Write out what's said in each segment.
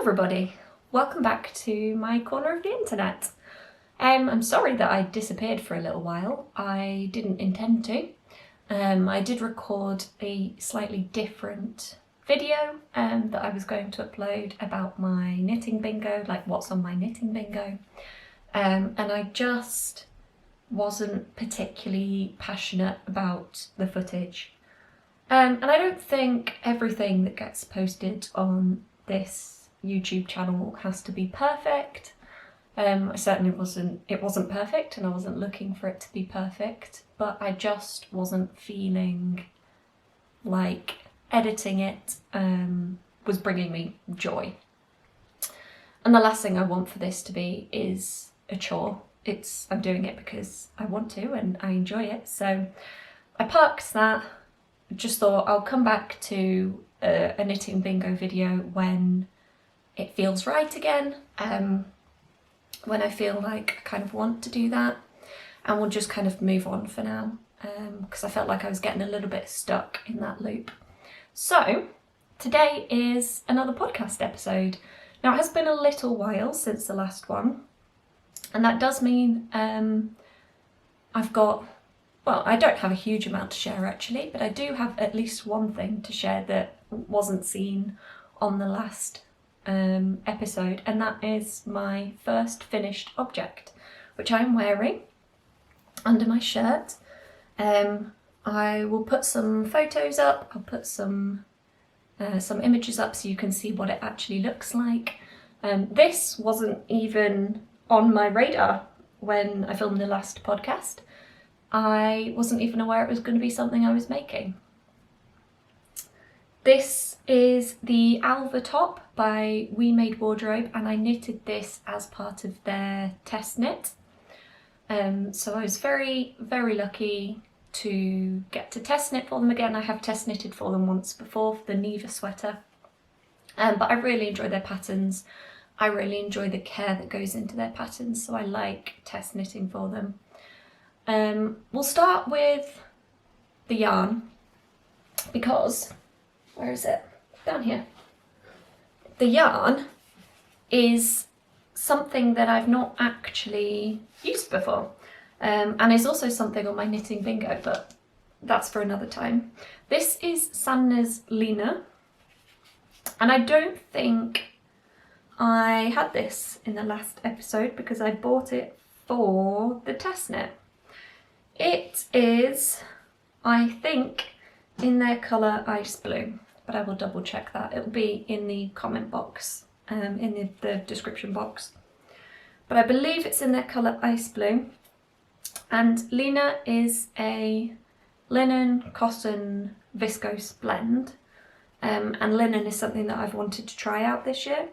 everybody, welcome back to my corner of the internet. I'm sorry that I disappeared for a little while. I didn't intend to. I did record a slightly different video that I was going to upload about my knitting bingo, like what's on my knitting bingo, and I just wasn't particularly passionate about the footage. And I don't think everything that gets posted on this YouTube channel has to be perfect. I certainly it wasn't perfect, and I wasn't looking for it to be perfect, but I just wasn't feeling like editing it was bringing me joy. And the last thing I want for this to be is a chore. I'm doing it because I want to and I enjoy it. So I parked that. Just thought I'll come back to a knitting bingo video when it feels right again, when I feel like I kind of want to do that, and we'll just kind of move on for now, because I felt like I was getting a little bit stuck in that loop. So today is another podcast episode. Now, it has been a little while since the last one, and that does mean I don't have a huge amount to share actually, but I do have at least one thing to share that wasn't seen on the last episode, and that is my first finished object, which I'm wearing under my shirt. I will put some photos up, I'll put some images up so you can see what it actually looks like. This wasn't even on my radar when I filmed the last podcast. I wasn't even aware it was going to be something I was making. This is the Alva top by WeMadeWardrobe, and I knitted this as part of their test knit. So I was very, very lucky to get to test knit for them again. I have test knitted for them once before for the Neva sweater, but I really enjoy their patterns. I really enjoy the care that goes into their patterns, so I like test knitting for them. We'll start with the yarn, because, where is it? Down here. The yarn is something that I've not actually used before, and is also something on my knitting bingo, but that's for another time. This is Sandnes Line, and I don't think I had this in the last episode because I bought it for the test knit. It is, I think, in their colour ice blue, but I will double check that. It'll be in the comment box, in the description box. But I believe it's in their colour ice blue. And Lina is a linen, cotton, viscose blend. And linen is something that I've wanted to try out this year.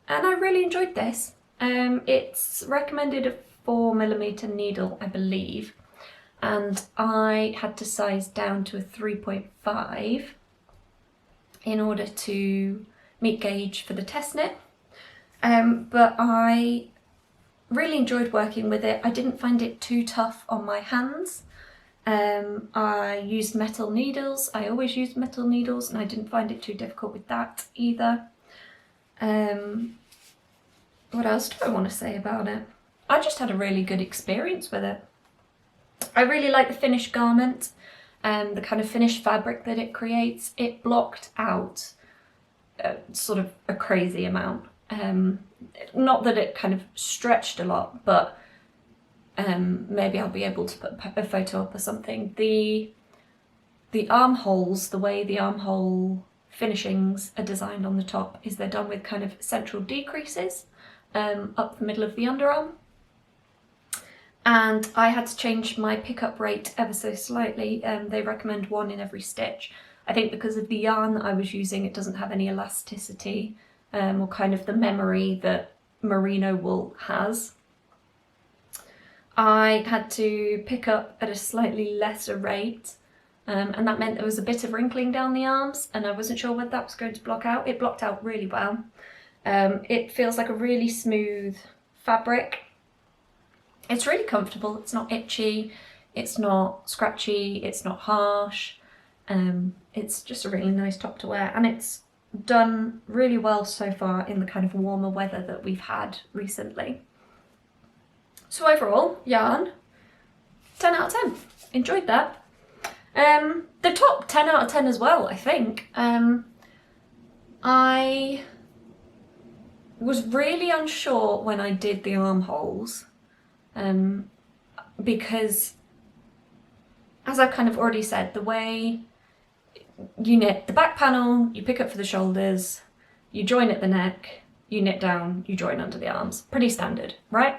And I really enjoyed this. It's recommended a 4mm needle, I believe. And I had to size down to a 3.5 in order to meet gauge for the test knit. But I really enjoyed working with it. I didn't find it too tough on my hands. I used metal needles. I always use metal needles, and I didn't find it too difficult with that either. What else do I want to say about it? I just had a really good experience with it. I really like the finished garment and the kind of finished fabric that it creates. It blocked out sort of a crazy amount. Not that it kind of stretched a lot, but maybe I'll be able to put a photo up or something. The armholes, the way the armhole finishings are designed on the top is they're done with kind of central decreases up the middle of the underarm. And I had to change my pickup rate ever so slightly. They recommend 1 in every stitch. I think because of the yarn that I was using, it doesn't have any elasticity or kind of the memory that Merino wool has. I had to pick up at a slightly lesser rate, and that meant there was a bit of wrinkling down the arms, and I wasn't sure whether that was going to block out. It blocked out really well. It feels like a really smooth fabric. It's really comfortable, it's not itchy, it's not scratchy, it's not harsh. It's just a really nice top to wear, and it's done really well so far in the kind of warmer weather that we've had recently. So overall, yarn, 10 out of 10. Enjoyed that. The top, 10 out of 10 as well, I think. I was really unsure when I did the armholes, because, as I've kind of already said, the way you knit the back panel, you pick up for the shoulders, you join at the neck, you knit down, you join under the arms. Pretty standard, right?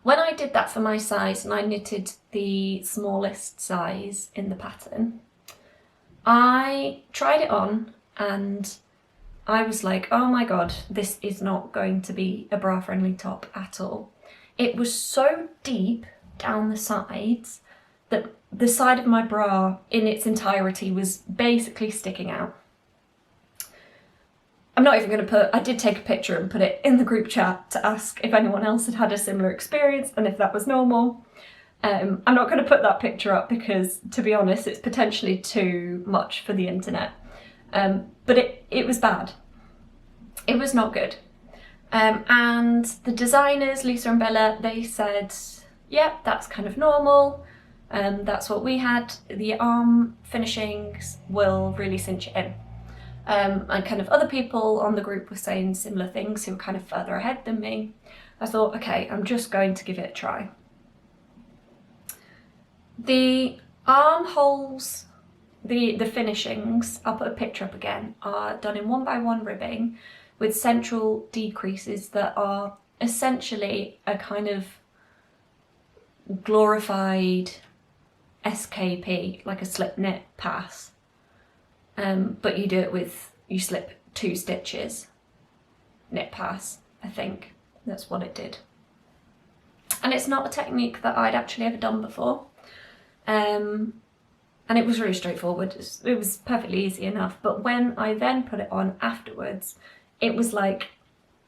When I did that for my size and I knitted the smallest size in the pattern, I tried it on and I was like, oh my god, this is not going to be a bra friendly top at all. It was so deep down the sides that the side of my bra in its entirety was basically sticking out. I'm not even going to put, I did take a picture and put it in the group chat to ask if anyone else had had a similar experience and if that was normal. I'm not going to put that picture up because, to be honest, it's potentially too much for the internet. But it was bad. It was not good. And the designers, Lisa and Bella, they said, yeah, that's kind of normal. That's what we had. The arm finishings will really cinch it in. And kind of other people on the group were saying similar things who were kind of further ahead than me. I thought, okay, I'm just going to give it a try. The armholes, the finishings, I'll put a picture up again, are done in 1x1 ribbing with central decreases that are essentially a kind of glorified SKP, like a slip knit pass. But you do it with, you slip 2 stitches, knit pass, I think. That's what it did. And it's not a technique that I'd actually ever done before. And it was really straightforward. It was perfectly easy enough. But when I then put it on afterwards, it was like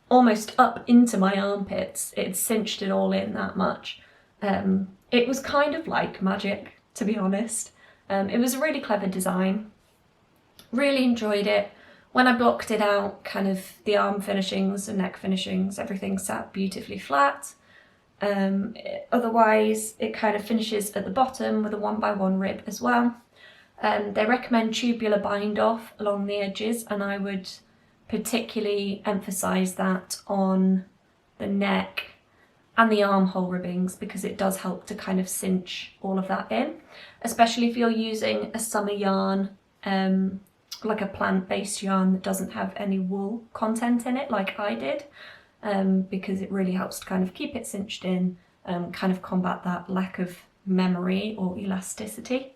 almost up into my armpits. It cinched it all in that much. It was kind of like magic, to be honest. It was a really clever design. Really enjoyed it. When I blocked it out, kind of the arm finishings and neck finishings, everything sat beautifully flat. Otherwise, it kind of finishes at the bottom with a 1x1 rib as well. They recommend tubular bind off along the edges, and I would particularly emphasise that on the neck and the armhole ribbings because it does help to kind of cinch all of that in, especially if you're using a summer yarn, like a plant-based yarn that doesn't have any wool content in it like I did, because it really helps to kind of keep it cinched in, kind of combat that lack of memory or elasticity.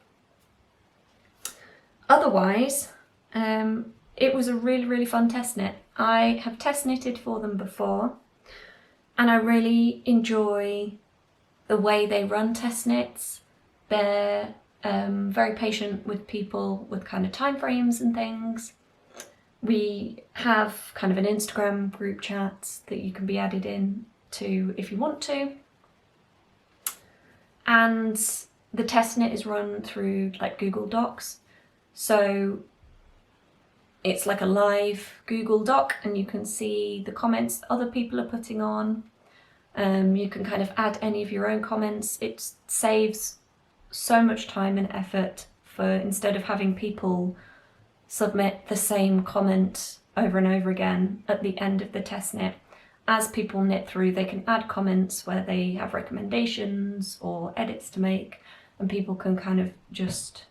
Otherwise, it was a really fun test knit. I have test knitted for them before and I really enjoy the way they run test knits. They're very patient with people with kind of time frames and things. We have kind of an Instagram group chat that you can be added in to if you want to. And the test knit is run through like Google Docs. So it's like a live Google Doc and you can see the comments other people are putting on. You can kind of add any of your own comments. It saves so much time and effort for, instead of having people submit the same comment over and over again at the end of the test knit. As people knit through, they can add comments where they have recommendations or edits to make, and people can kind of just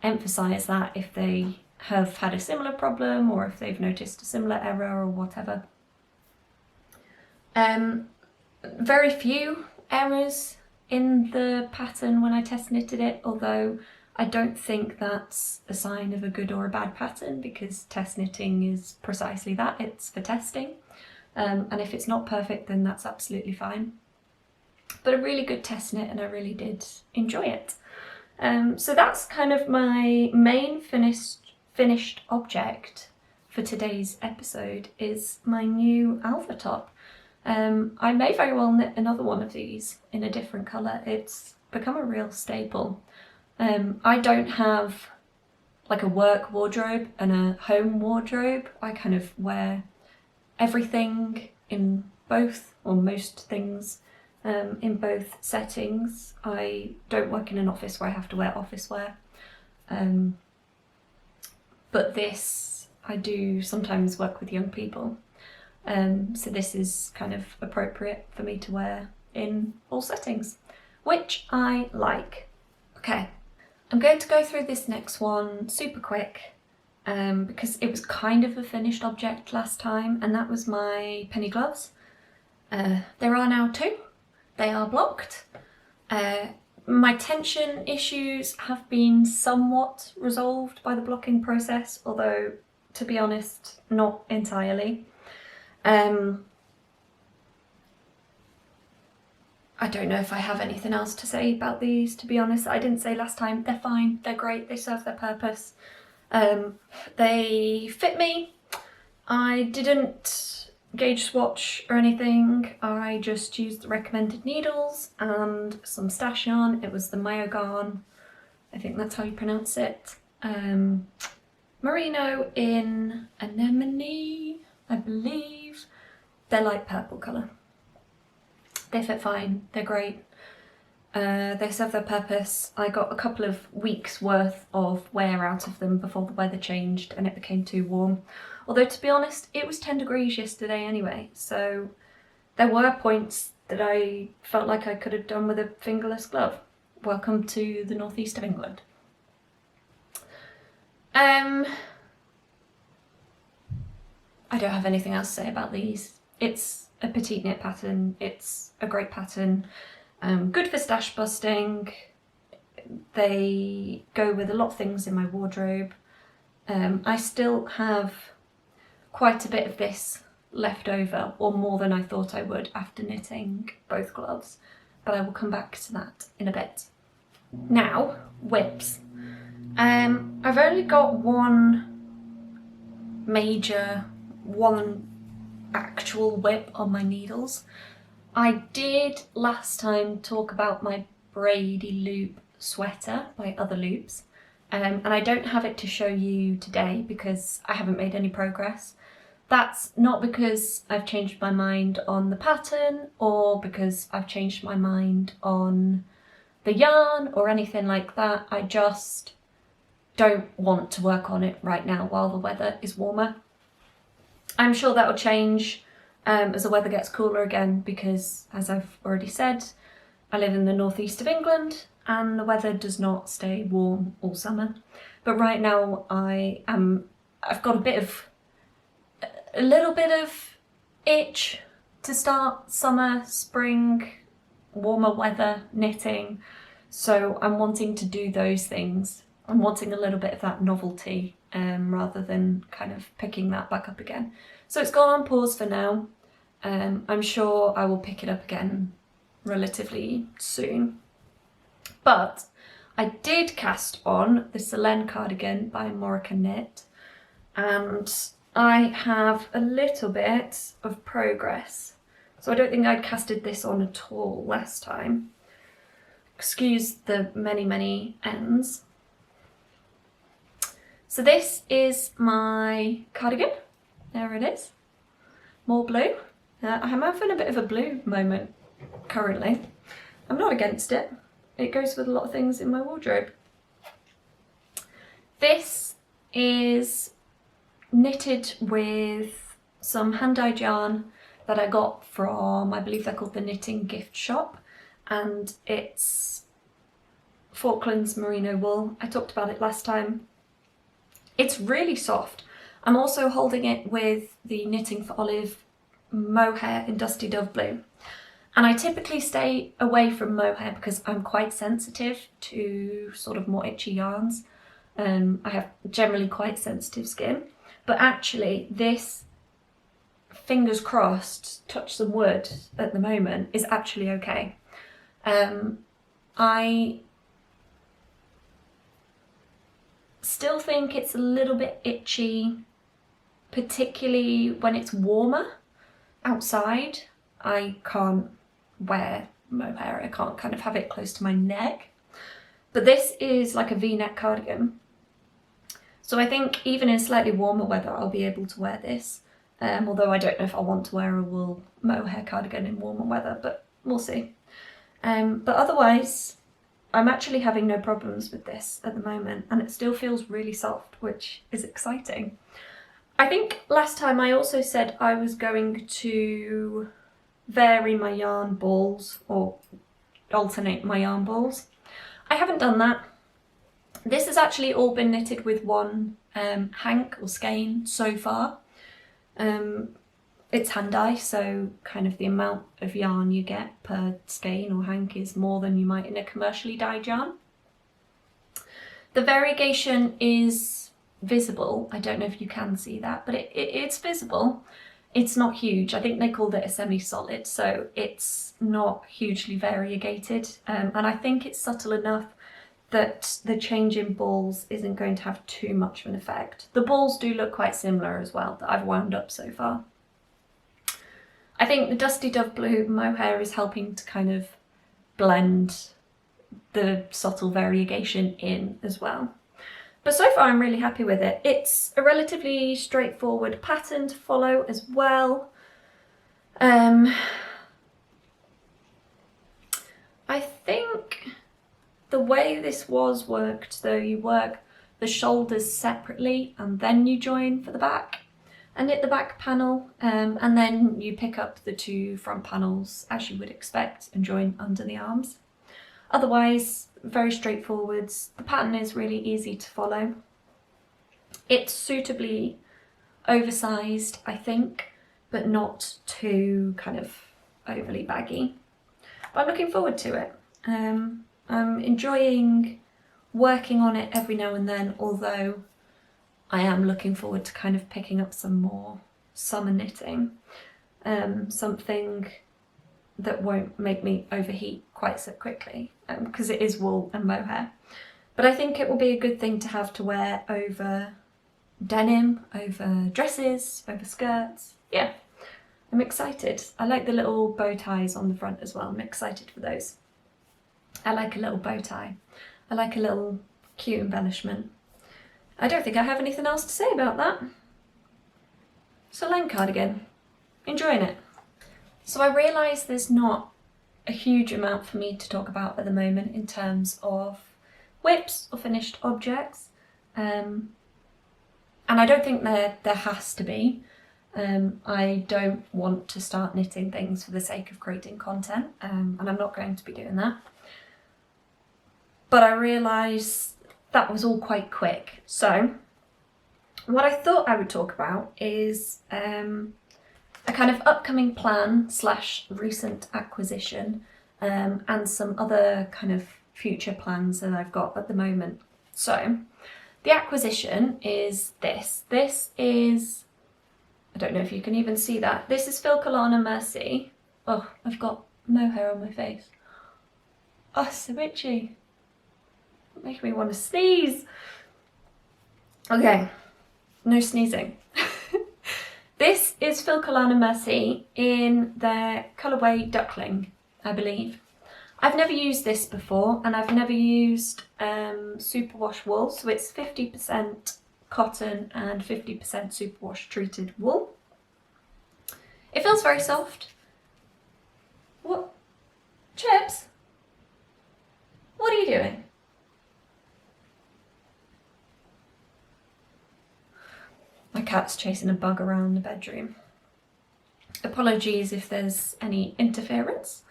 emphasize that if they have had a similar problem or if they've noticed a similar error or whatever. Very few errors in the pattern when I test knitted it, although I don't think that's a sign of a good or a bad pattern because test knitting is precisely that, it's for testing. And if it's not perfect then that's absolutely fine. But a really good test knit and I really did enjoy it. So that's kind of my main finished object for today's episode is my new Alva top. I may very well knit another one of these in a different colour. It's become a real staple. I don't have like a work wardrobe and a home wardrobe. I kind of wear everything in both, or most things in both settings. I don't work in an office where I have to wear office wear, but this, I do sometimes work with young people, so this is kind of appropriate for me to wear in all settings, which I like. Okay, I'm going to go through this next one super quick because it was kind of a finished object last time, and that was my penny gloves. There are now 2. They are blocked. My tension issues have been somewhat resolved by the blocking process, although, to be honest, not entirely. I don't know if I have anything else to say about these, to be honest. I didn't say last time. They're fine, they're great, they serve their purpose. They fit me. I didn't gauge swatch or anything. I just used the recommended needles and some stash yarn. It was the Majo garn, I think that's how you pronounce it. Merino in anemone, I believe. They're light purple colour. They fit fine, they're great. They serve their purpose. I got a couple of weeks worth of wear out of them before the weather changed and it became too warm. Although, to be honest, it was 10 degrees yesterday anyway, so there were points that I felt like I could have done with a fingerless glove. Welcome to the northeast of England. I don't have anything else to say about these. It's a PetiteKnit pattern, it's a great pattern, good for stash busting. They go with a lot of things in my wardrobe. I still have quite a bit of this left over, or more than I thought I would after knitting both gloves, but I will come back to that in a bit. Now, whips. I've only got one actual whip on my needles. I did last time talk about my Brady loop sweater by Other Loops, and I don't have it to show you today because I haven't made any progress. That's not because I've changed my mind on the pattern or because I've changed my mind on the yarn or anything like that. I just don't want to work on it right now while the weather is warmer. I'm sure that'll change as the weather gets cooler again because, as I've already said, I live in the northeast of England and the weather does not stay warm all summer. But right now I've got a little bit of itch to start summer, spring, warmer weather knitting. So I'm wanting to do those things. I'm wanting a little bit of that novelty rather than kind of picking that back up again. So it's gone on pause for now. I'm sure I will pick it up again relatively soon. But I did cast on the Solene Cardigan by Morecaknit, and I have a little bit of progress. So I don't think I'd casted this on at all last time. Excuse the many ends. So this is my cardigan. There it is. More blue. I'm having a bit of a blue moment currently. I'm not against it. It goes with a lot of things in my wardrobe. This is knitted with some hand-dyed yarn that I got from, I believe they're called the Knitting Gift Shop, and it's Falklands merino wool. I talked about it last time. It's really soft. I'm also holding it with the Knitting for Olive Mohair in Dusty Dove Blue. And I typically stay away from mohair because I'm quite sensitive to sort of more itchy yarns. I have generally quite sensitive skin. But actually this, fingers crossed, touch some wood at the moment, is actually okay. I still think it's a little bit itchy, particularly when it's warmer outside. I can't wear mohair, I can't kind of have it close to my neck. But this is like a V-neck cardigan. So I think even in slightly warmer weather I'll be able to wear this, although I don't know if I want to wear a wool mohair cardigan in warmer weather, but we'll see. But otherwise I'm actually having no problems with this at the moment, and it still feels really soft, which is exciting. I think last time I also said I was going to vary my yarn balls, or alternate my yarn balls. I haven't done that. This has actually all been knitted with one hank or skein so far. It's hand dye, so kind of the amount of yarn you get per skein or hank is more than you might in a commercially dyed yarn. The variegation is visible. I don't know if you can see that, but it's visible. It's not huge. I think they called it a semi-solid, so it's not hugely variegated, and I think it's subtle enough that the change in balls isn't going to have too much of an effect. The balls do look quite similar as well that I've wound up so far. I think the Dusty Dove Blue Mohair is helping to kind of blend the subtle variegation in as well. But so far I'm really happy with it. It's a relatively straightforward pattern to follow as well. I think the way this was worked though, you work the shoulders separately and then you join for the back and knit the back panel, and then you pick up the two front panels as you would expect and join under the arms. Otherwise, very straightforward. The pattern is really easy to follow. It's suitably oversized, I think, but not too kind of overly baggy. But I'm looking forward to it. I'm enjoying working on it every now and then, although I am looking forward to kind of picking up some more summer knitting, something that won't make me overheat quite so quickly, because it is wool and mohair. But I think it will be a good thing to have to wear over denim, over dresses, over skirts. Yeah, I'm excited. I like the little bow ties on the front as well. I'm excited for those. I like a little bow tie. I like a little cute embellishment. I don't think I have anything else to say about that. Solene Cardigan. Enjoying it. So I realise there's not a huge amount for me to talk about at the moment in terms of whips or finished objects. And I don't think there has to be. I don't want to start knitting things for the sake of creating content, and I'm not going to be doing that. But I realise that was all quite quick. So what I thought I would talk about is a kind of upcoming plan / recent acquisition, and some other kind of future plans that I've got at the moment. So the acquisition is this. This is, I don't know if you can even see that. This is Falklands Mercy. Oh, I've got mohair on my face. Oh, so itchy. Making me want to sneeze. Okay, no sneezing. This is Falklands Mercy in their colourway Duckling, I believe. I've never used this before, and I've never used superwash wool, so it's 50% cotton and 50% superwash treated wool. It feels very soft. What? Chips? What are you doing? My cat's chasing a bug around the bedroom. Apologies if there's any interference.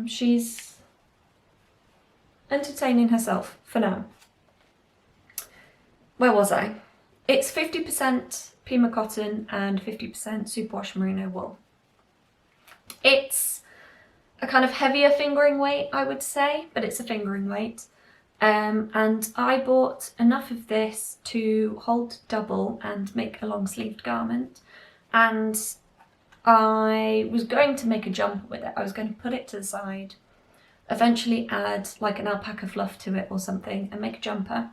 She's entertaining herself for now. Where was I? It's 50% Pima cotton and 50% superwash merino wool. It's a kind of heavier fingering weight, I would say, but it's a fingering weight. And I bought enough of this to hold double and make a long sleeved garment, and I was going to make a jumper with it. I was going to put it to the side, eventually add like an alpaca fluff to it or something and make a jumper.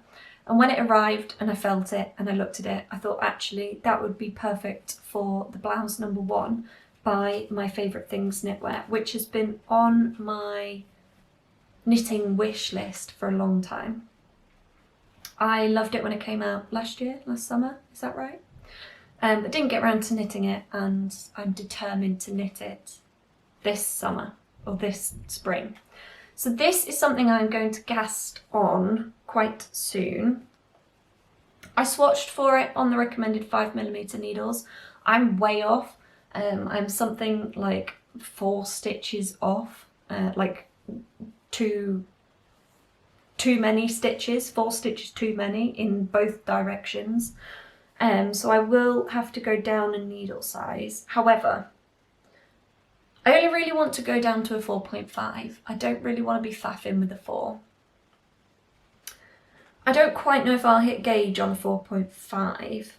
And when it arrived and I felt it and I looked at it, I thought actually that would be perfect for the blouse #1 by My Favourite Things Knitwear, which has been on my knitting wish list for a long time. I loved it when it came out last summer, is that right? I didn't get around to knitting it, and I'm determined to knit it this summer or this spring. So this is something I'm going to cast on quite soon. I swatched for it on the recommended 5mm needles. I'm way off. I'm something like 4 stitches off, like too many stitches, 4 stitches too many in both directions. So I will have to go down a needle size. However, I only really want to go down to a 4.5. I don't really want to be faffing with a 4. I don't quite know if I'll hit gauge on 4.5,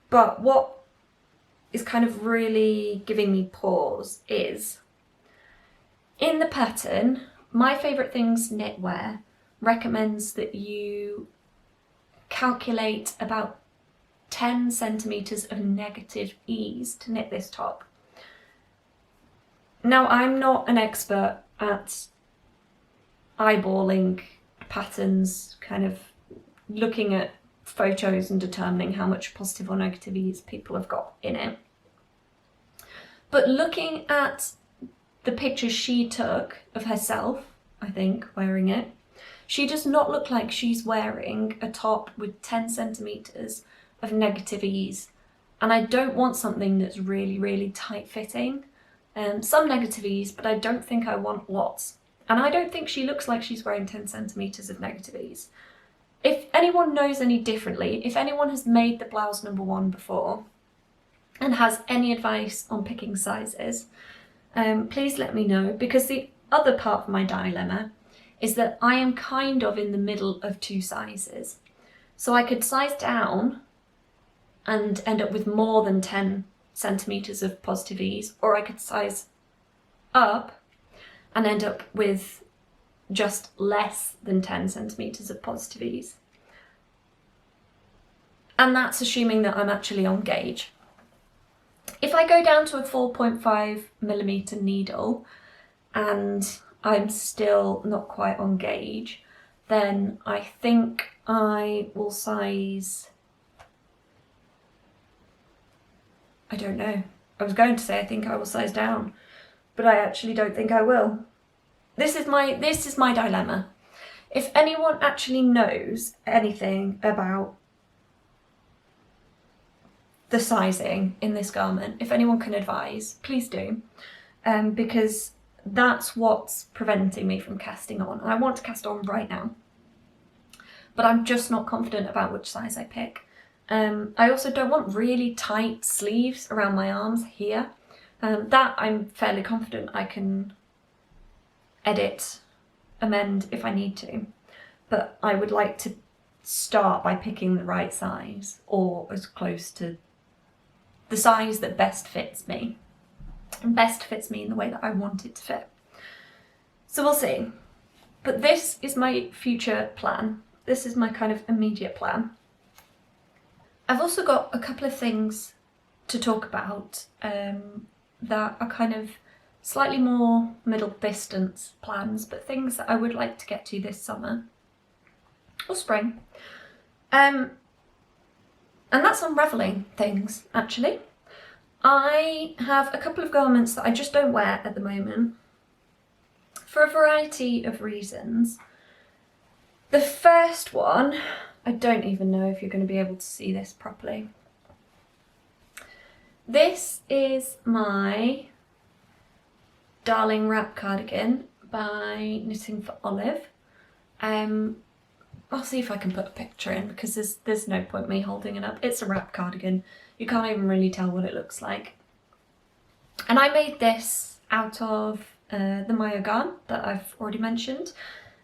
but what is kind of really giving me pause is, in the pattern, My Favourite Things Knitwear recommends that you calculate about 10 centimetres of negative ease to knit this top. Now, I'm not an expert at eyeballing patterns, kind of looking at photos and determining how much positive or negative ease people have got in it. But looking at the pictures she took of herself, I think, wearing it, she does not look like she's wearing a top with 10 centimetres of negative ease. And I don't want something that's really, really tight fitting. Some negative ease, but I don't think I want lots. And I don't think she looks like she's wearing 10 centimetres of negative ease. If anyone knows any differently, if anyone has made the blouse number 1 before and has any advice on picking sizes, please let me know, because the other part of my dilemma is that I am kind of in the middle of 2 sizes. So I could size down and end up with more than 10 centimetres of positive ease, or I could size up and end up with just less than 10 centimetres of positive ease. And that's assuming that I'm actually on gauge. If I go down to a 4.5mm needle and I'm still not quite on gauge, then I think I will size, I don't know. I was going to say I think I will size down, but I actually don't think I will. This is my dilemma. If anyone actually knows anything about the sizing in this garment, if anyone can advise, please do, because that's what's preventing me from casting on. I want to cast on right now, but I'm just not confident about which size I pick. I also don't want really tight sleeves around my arms here. That I'm fairly confident I can edit, amend if I need to, but I would like to start by picking the right size, or as close to the size that best fits me, and best fits me in the way that I want it to fit. So we'll see. But this is my future plan. This is my kind of immediate plan. I've also got a couple of things to talk about that are kind of slightly more middle distance plans, but things that I would like to get to this summer or spring. And that's unravelling things, actually. I have a couple of garments that I just don't wear at the moment for a variety of reasons. The first one, I don't even know if you're going to be able to see this properly. This is my Darling Wrap Cardigan by Knitting for Olive. I'll see if I can put a picture in, because there's no point me holding it up. It's a wrap cardigan. You can't even really tell what it looks like. And I made this out of the Majo yarn that I've already mentioned,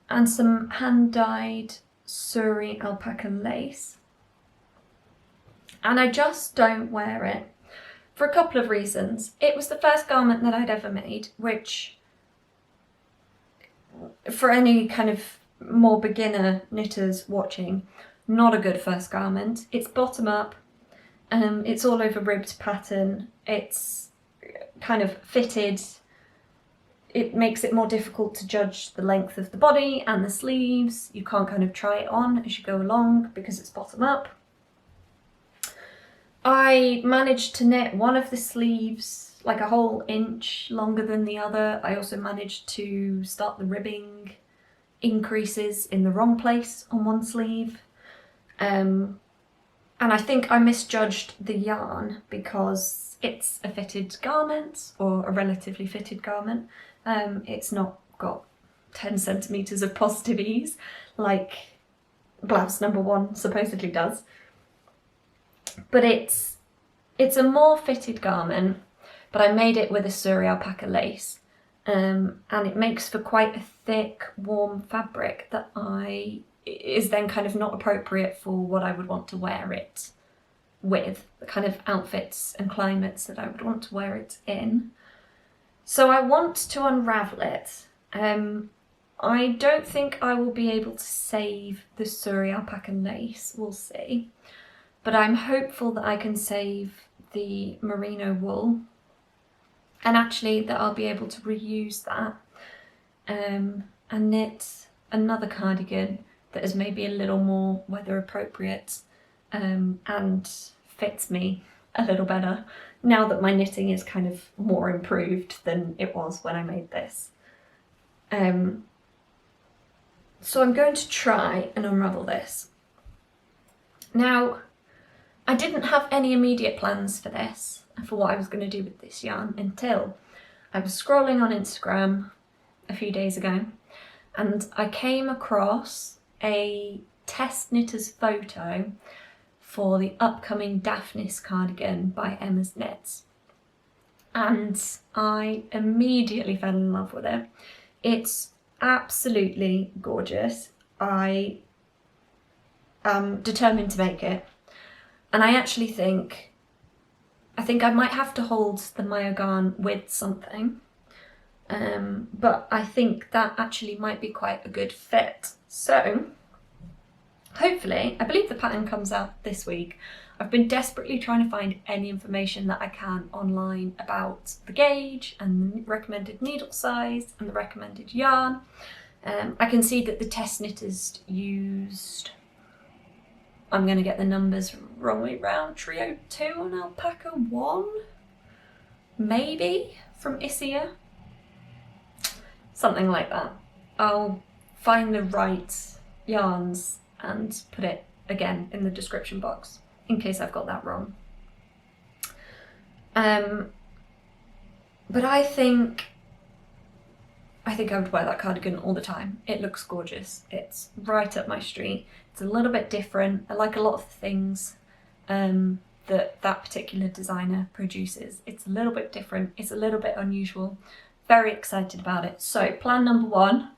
and some hand-dyed Suri alpaca lace. And I just don't wear it for a couple of reasons. It was the first garment that I'd ever made, which, for any kind of more beginner knitters watching, not a good first garment. It's bottom up, it's all over ribbed pattern, it's kind of fitted, it makes it more difficult to judge the length of the body and the sleeves. You can't kind of try it on as you go along because it's bottom up. I managed to knit one of the sleeves like a whole inch longer than the other. I also managed to start the ribbing increases in the wrong place on one sleeve. And I think I misjudged the yarn because it's a fitted garment, or a relatively fitted garment. It's not got 10 centimetres of positive ease like blouse number 1 supposedly does. But it's a more fitted garment, but I made it with a Suri alpaca lace. And it makes for quite a thick, warm fabric that is then kind of not appropriate for what I would want to wear it with, the kind of outfits and climates that I would want to wear it in. So I want to unravel it. I don't think I will be able to save the Suri alpaca lace, we'll see. But I'm hopeful that I can save the merino wool, and actually that I'll be able to reuse that and knit another cardigan that is maybe a little more weather appropriate and fits me a little better now that my knitting is kind of more improved than it was when I made this. So I'm going to try and unravel this. Now, I didn't have any immediate plans for this, for what I was going to do with this yarn, until I was scrolling on Instagram a few days ago and I came across a test knitter's photo for the upcoming Daphnis cardigan by Emma's Knits, and I immediately fell in love with it. It's absolutely gorgeous. I am determined to make it, and I actually think I might have to hold the Majo garn with something, but I think that actually might be quite a good fit. So hopefully, I believe the pattern comes out this week. I've been desperately trying to find any information that I can online about the gauge and the recommended needle size and the recommended yarn. I can see that the test knitters used, I'm going to get the numbers wrong around, Trio 2 and Alpaca 1, maybe, from Isia. Something like that. I'll find the right yarns and put it again in the description box in case I've got that wrong. But I think I would wear that cardigan all the time. It looks gorgeous. It's right up my street. It's a little bit different. I like a lot of the things that particular designer produces. It's a little bit different. It's a little bit unusual. Very excited about it. So plan number 1,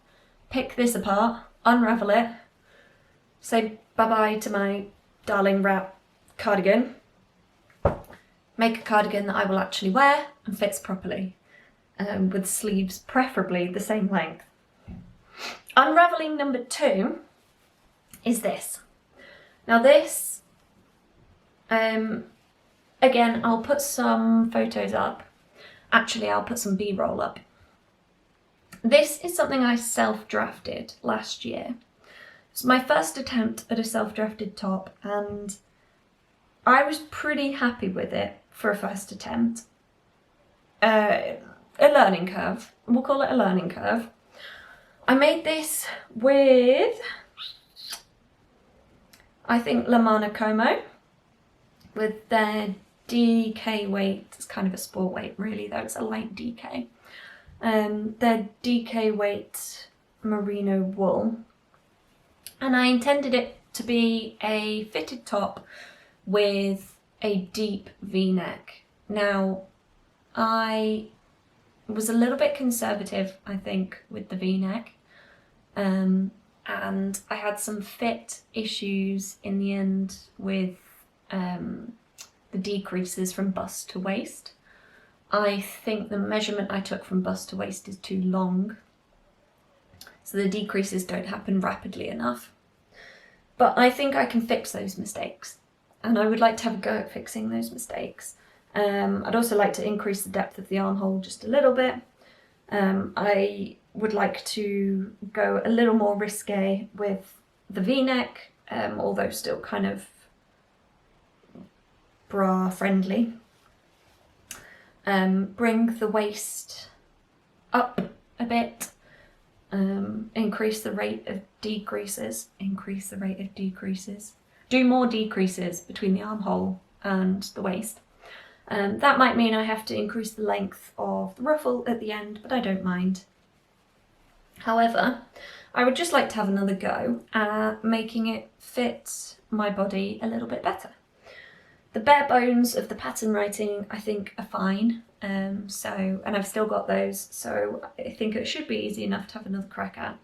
pick this apart, unravel it, say bye-bye to my darling wrap cardigan, make a cardigan that I will actually wear and fits properly, with sleeves preferably the same length. Unravelling number 2 is this. Now this, again, I'll put some photos up. Actually, I'll put some B-roll up. This is something I self-drafted last year. It's my first attempt at a self-drafted top, and I was pretty happy with it for a first attempt. A learning curve. We'll call it a learning curve. I made this with, I think, La Mana Como, with their DK weight. It's kind of a sport weight really, though it's a light DK. Their DK weight merino wool. And I intended it to be a fitted top with a deep V-neck. Now, I was a little bit conservative, I think, with the V-neck. And I had some fit issues in the end with the decreases from bust to waist. I think the measurement I took from bust to waist is too long, so the decreases don't happen rapidly enough. But I think I can fix those mistakes, and I would like to have a go at fixing those mistakes. I'd also like to increase the depth of the armhole just a little bit, I would like to go a little more risque with the V-neck, although still kind of bra friendly. Bring the waist up a bit, increase the rate of decreases, do more decreases between the armhole and the waist. That might mean I have to increase the length of the ruffle at the end, but I don't mind. However, I would just like to have another go at making it fit my body a little bit better. The bare bones of the pattern writing I think are fine, and I've still got those, so I think it should be easy enough to have another crack at.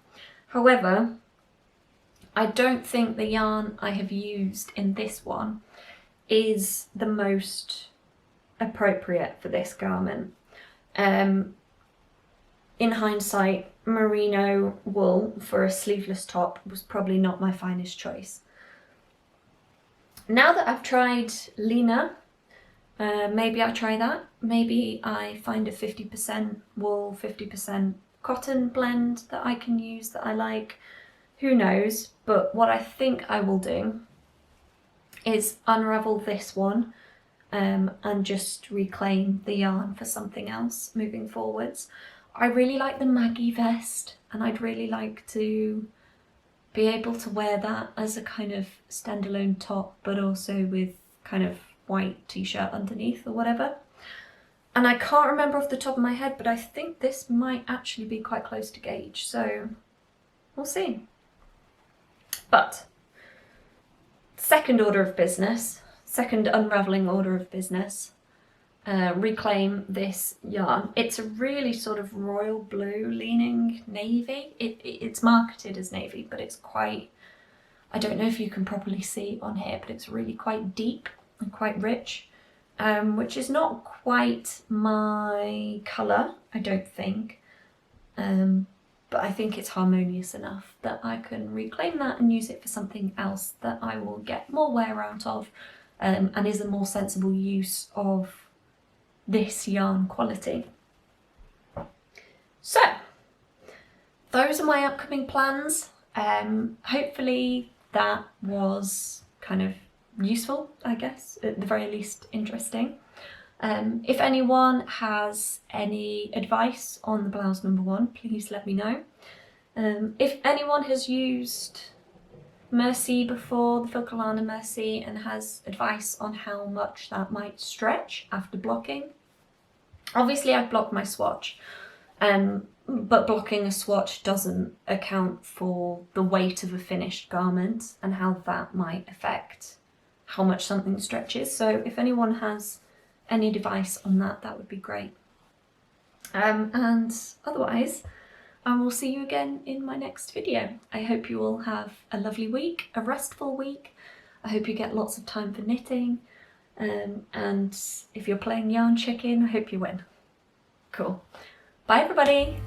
However, I don't think the yarn I have used in this one is the most appropriate for this garment. In hindsight, merino wool for a sleeveless top was probably not my finest choice. Now that I've tried Lena, maybe I try that. Maybe I find a 50% wool, 50% cotton blend that I can use that I like. Who knows? But what I think I will do is unravel this one and just reclaim the yarn for something else moving forwards. I really like the Maggie vest, and I'd really like to be able to wear that as a kind of standalone top, but also with kind of white t-shirt underneath or whatever. And I can't remember off the top of my head, but I think this might actually be quite close to gauge, so we'll see. But second order of business, second unravelling order of business, reclaim this yarn. It's a really sort of royal blue leaning navy. It's marketed as navy, but it's quite, I don't know if you can properly see on here, but it's really quite deep and quite rich, which is not quite my colour, I don't think, but I think it's harmonious enough that I can reclaim that and use it for something else that I will get more wear out of, and is a more sensible use of this yarn quality. So those are my upcoming plans. Hopefully that was kind of useful, I guess, at the very least interesting. If anyone has any advice on the blouse number 1, please let me know. If anyone has used Mercy before, the Falklands Mercy, and has advice on how much that might stretch after blocking. Obviously I've blocked my swatch, but blocking a swatch doesn't account for the weight of a finished garment and how that might affect how much something stretches. So if anyone has any advice on that, that would be great. And otherwise, I will see you again in my next video. I hope you all have a lovely week, a restful week. I hope you get lots of time for knitting. And if you're playing Yarn Chicken, I hope you win. Cool. Bye everybody!